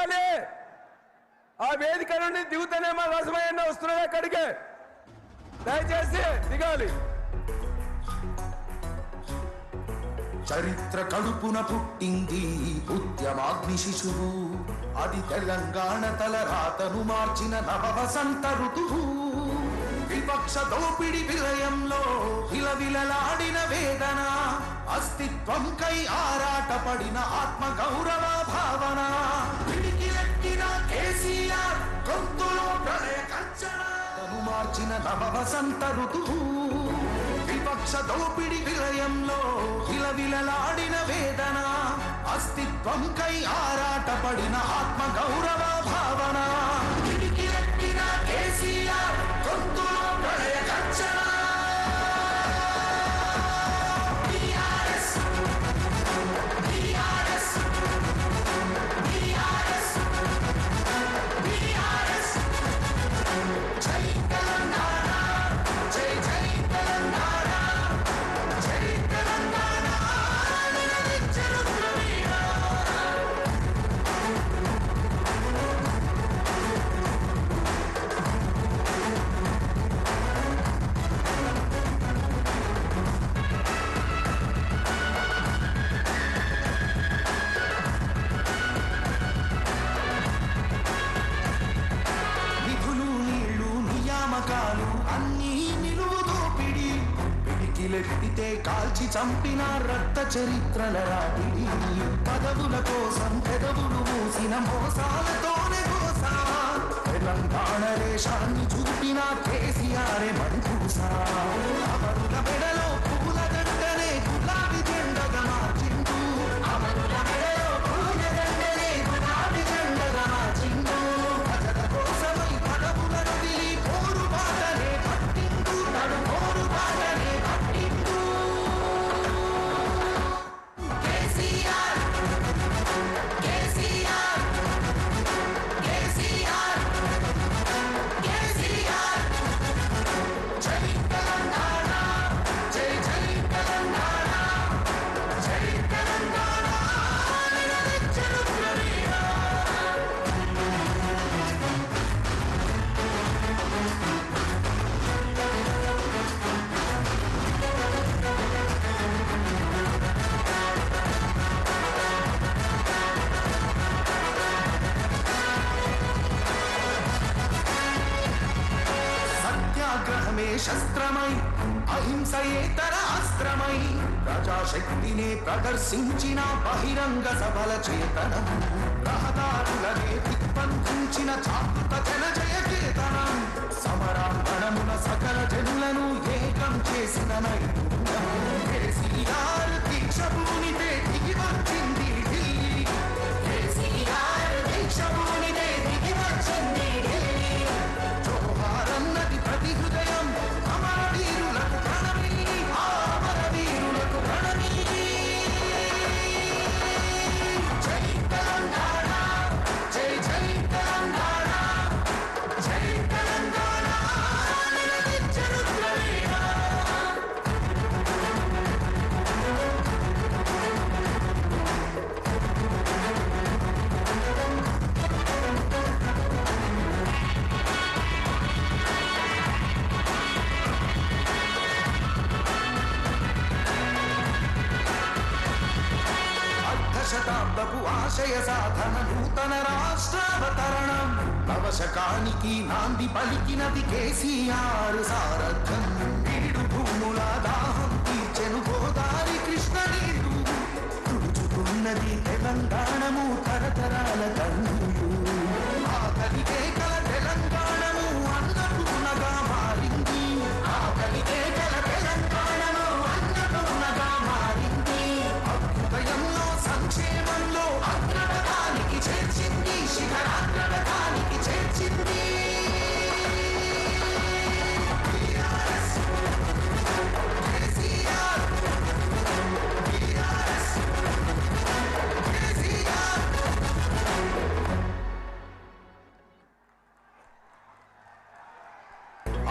దిగాలి. ఆ వేదిక నుండి దిగుతూనే మా రసమయ్యన్న వస్తున్నాడు అక్కడికి. దయచేసి దిగాలి. చరిత్ర కడుపున పుట్టింది ఉద్యమాగ్ని శిశువు. అది తెలంగాణ తలరాతను మార్చిన నవవసంత ఋతువు. విపక్ష దోపిడి విలయంలో విలవిలలాడిన వేదన, అస్తిత్వంకై ఆరాటపడిన ఆత్మ గౌరవ భావన. పిడికిలెట్టిన కేసీఆర్ గొంతులో ప్రళయ కంచను మార్చిన నవవసంత ఋతువు. విపక్ష దోపిడి విలయంలో విలవిలలాడిన వేదన, అస్తిత్వంకై ఆరాటపడిన ఆత్మ గౌరవ భావన. పిడికిలెట్టిన కేసీఆర్ గొంతులో ప్రళయ కంచన. పిడికిలెత్తితే కాల్చి చంపిన రక్త చరిత్రల రాపిడి. పదవుల కోసం పెదవులు మూసిన మోసాలతోనే గోసా. తెలంగాణ దేశాన్ని చూపిన కేసీఆర్ మణిపూసా. అమరుల మెడలో పూల దండనే గులాబీ జెండగా మార్చిండు. అమరుల మెడలో పూల దండనే గులాబీ జెండగా మార్చిండు. ప్రజల కోసమై పదవులను వదిలి పోరు బాటనే పట్టిండు. తడు పోరు బాటనే పట్టిండు. కేసీఆర్ కేసీఆర్ కేసీఆర్ కేసీఆర్. జై తెలంగాణ, జై జై తెలంగాణ, జై తెలంగాణ నినదించెను ప్రవీణ. సత్యాగ్రహమే శస్త్రమై, అహింసయేతర అస్త్రమై, ప్రజాశక్తినే ప్రదర్శించిన బహిరంగ సభల చేతనం. రహదారులనే దిగ్బంధించిన చాతుత జన జయ కీర్తనం. సమరాంగణమున సకల జనులను ఏకం చేసిన నైపుణ్యం. కేసీఆర్ దీక్ష భూమితే దిగి వచ్చింది ఢిల్లీ. కేసీఆర్ దీక్ష భూమితే దిగి వచ్చింది ఢిల్లీ. జోహారన్నది ప్రతి హృదయం అమరవీరులకు ప్రణమి. అమరవీరులకు ప్రణమి. జై తెలంగాణ, జై జై తెలంగాణ, జై తెలంగాణ నినదించెను ప్రవీణ. అర్ధశతాబ్దపు ఆశయ సాధన, నూతన రాష్ట్రావతరణం. నవశకానికి నాంది పలికినది కేసీఆర్ సారథ్యం. వీడు భూముల దాహం తీర్చెను గోదావరి కృష్ణ నీరు. తుడుచుకున్నది తెలంగాణము తరతరాల కన్నీరు. ఆకలికే కల తెలంగాణము అన్నపూర్ణగా మారింది. ఆకలికే కల తెలంగాణము అన్నపూర్ణగా మారింది. అభ్యుదయంలో సంక్షేమంలో అగ్రపథానికి చేర్చింది. శిఖరాగ్రపథానికి చేర్చింది. కేసీఆర్ కేసీఆర్.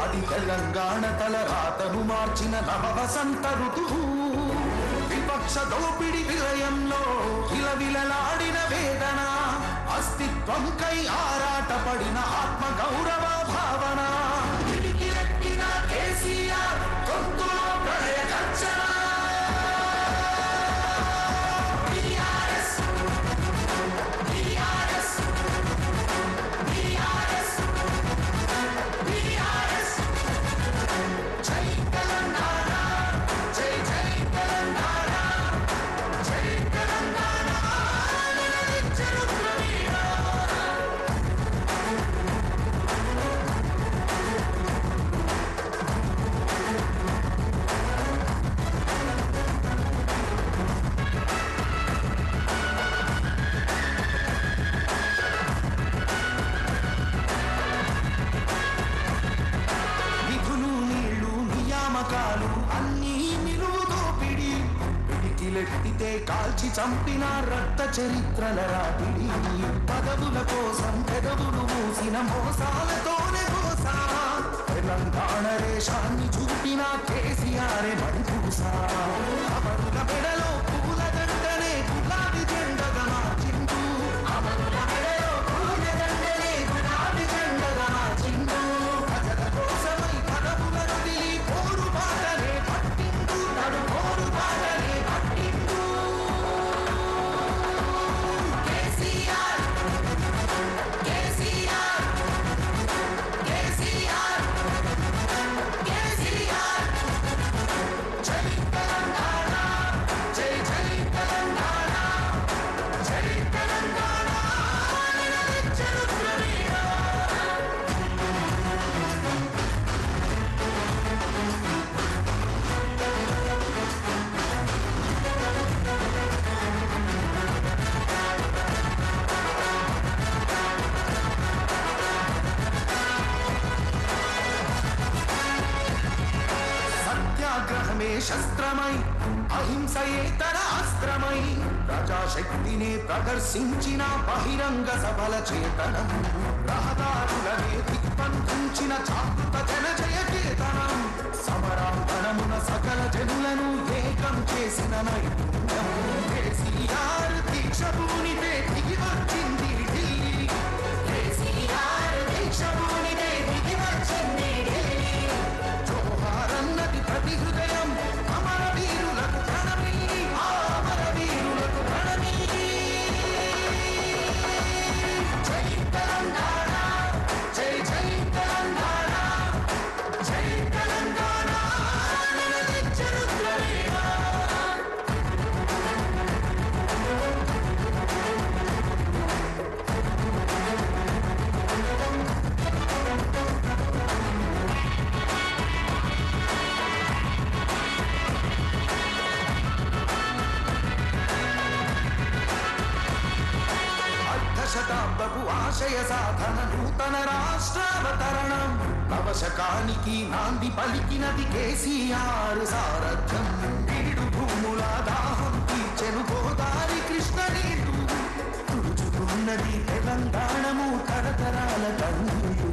అది తెలంగాణ తలరాతను మార్చిన నవవసంత ఋతువు. విపక్ష దోపిడి విలయంలో విలవిలలాడిన వేదన, అస్తిత్వం హిందుత్వంకై ఆరాటపడిన ఆత్మ గౌరవ భావన పిడికిలెత్తిన కేసీఆర్ గొంతులో ప్రళయ గర్జన అన్నీ నిలువుతో పిడికిలెత్తితే కాల్చి చంపిన రక్త చరిత్రల రాపిడి పదవుల కోసం పెదవులు మూసిన మోసాలతోనే మోసా తెలంగాణ రేషాన్ని చూపిన కేసీఆర్ మడిపూసా అమరుల మెడలో పూల దండనే గులాబీ జెండగా మార్చిండు అమరుల మెడలో పూల దండనే గులాబీ జెండగా మార్చిండు ప్రజల కోసమై పదవులను వదిలి పోరు బాటనే పట్టిండు నడు పోరు బాటనే పట్టిండు కేసీఆర్ కేసీఆర్ కేసీఆర్ కేసీఆర్ జై తెలంగాణ జై జై తెలంగాణ జై తెలంగాణ నినదించెను ద్రవిడ సత్యాగ్రహమే శస్త్రమై అహింసయే తన అస్త్రమై ప్రజాశక్తిని ప్రదర్శించిన బహిరంగ సభల చేతనం రహదారులనే దిగ్బంధించిన జాగృత జనజయ కేతనం సమరాంతనమున సకల జనులను ఏకం చేసిన నైపుణ్యం కేసీఆర్ దీక్ష భూనిపే దిగి వచ్చింది ఢిల్లీ కేసీఆర్ దీక్ష భూనిపే దిగి వచ్చింది ఢిల్లీ జోహారన్నది ప్రతి హృదయం అమర వీరులకు ప్రణమి ఆ అమర వీరులకు ప్రణమి జై తెలంగాణ జై జై తెలంగాణ జై తెలంగాణ నినదించెను ద్రవిడ అర్ధశతాబ్దపు ఆశయ సాధన నూతన రాష్ట్రావతరణం నవశకానికి నాంది పలికినది కేసీఆర్ సారథ్యం వీడు భూముల దాహం తీర్చెను గోదావరి కృష్ణ నీరు తుడుచుకున్నది తెలంగాణము తరతరాల కన్నులు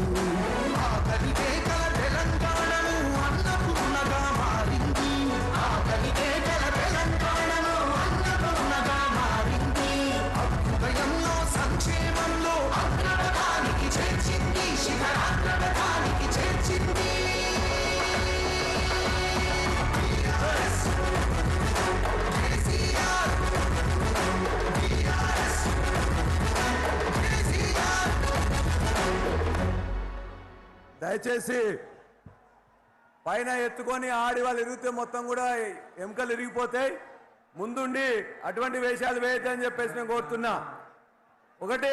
ఆకలి కేకల తెలంగాణము అన్నపూర్ణగా మారింది ఆకలి కేకల తెలంగాణము అన్నపూర్ణగా మారింది అభ్యుదయంలో సంక్షేమంలో అగ్రపథానికి చేర్చింది శిఖరాగ్రపథానికి చేర్చింది టీఆర్ఎస్ కేసీఆర్ టీఆర్ఎస్ కేసీఆర్ దయచేసి పైన ఎత్తుకొని ఆడి వాళ్ళు ఇరిగితే మొత్తం కూడా ఎముకలు ఇరిగిపోతాయి. ముందుండి అటువంటి వేషాలు వేయద్దని చెప్పేసి నేను కోరుతున్నా. ఒకటి